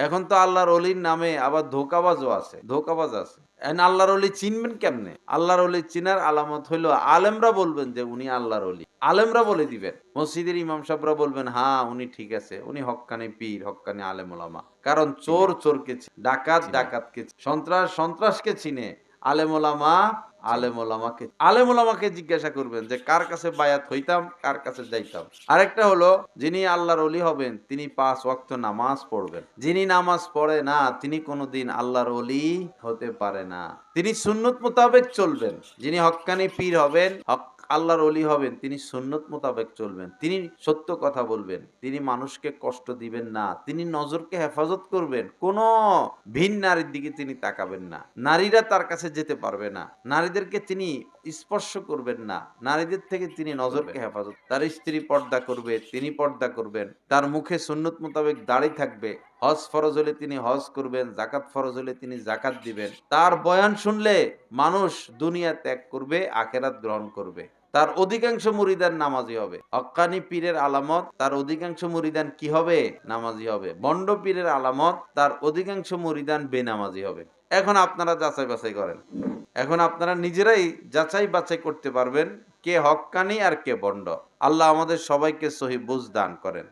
এখন তো আল্লাহর অলির নামে আবার ধোঁকাবাজও আছে, ধোঁকাবাজ আছে। আল্লাহর অলি চিনবেন কেমনে? আল্লাহর অলি চিনার আলামত হইলো আলেমরা বলবেন যে উনি আল্লাহর অলি। আলেমরা বলে দিবেন। মসজিদের ইমাম সাহেবরা বলবেন, হ্যাঁ উনি ঠিক আছে। উনি হক্কানি পীর, হক্কানি আলেম ওলামা। কারণ চোর চিনে, চোরকে চিনে, ডাকাত চিনে, ডাকাতকে চিনে, সন্ত্রাস সন্ত্রাসকে চিনে, আলেম ওলামা চিনে। আলেম ওলামাকে আলেম ওলামাকে জিজ্ঞাসা করবেন যে কার কাছে বায়াত হইতাম, কার কাছে যাইতাম। আরেকটা হলো যিনি আল্লাহর অলি হবেন তিনি ৫ ওয়াক্ত নামাজ পড়বেন। যিনি নামাজ পড়ে না তিনি কোনোদিন আল্লাহর অলি হতে পারে না। তিনি সুন্নত মোতাবেক চলবেন। যিনি হক্কানি পীর হবেন, আল্লাহর অলি হবেন, তিনি সুন্নত মোতাবেক চলবেন। তিনি সত্য কথা বলবেন। তিনি মানুষকে কষ্ট দিবেন না। তিনি নজরকে হেফাজত করবেন। কোন ভিন নারীর দিকে তিনি তাকাবেন না। নারীরা তার কাছে যেতে পারবে না। নারীদেরকে তিনি স্পর্শ করবেন না। নারীদের থেকে তিনি করবে। নজরকে হেফাজত। তার স্ত্রী পর্দা করবে, তিনি পর্দা করবেন। তার মুখে সুন্নত মোতাবেক দাড়ি থাকবে। হজ ফরজ হলে তিনি হজ করবেন, যাকাত ফরজ হলে তিনি যাকাত দিবেন। তার বয়ান শুনলে মানুষ দুনিয়া ত্যাগ করবে, আখেরাত গ্রহণ করবে। তার অধিকাংশ মুরিদান নামাজি হবে। হক্কানি পীরের আলামত তার অধিকাংশ মুরিদান কি হবে? নামাজি হবে। বন্ড পীরের আলামত তার অধিকাংশ মুরিদান বেনামাজি হবে। এখন আপনারা যাচাই বাছাই করেন। এখন আপনারা নিজেরাই যাচাই বাছাই করতে পারবেন কে হক্কানি আর কে বন্ড। আল্লাহ আমাদের সবাইকে সহি বুঝ দান করেন।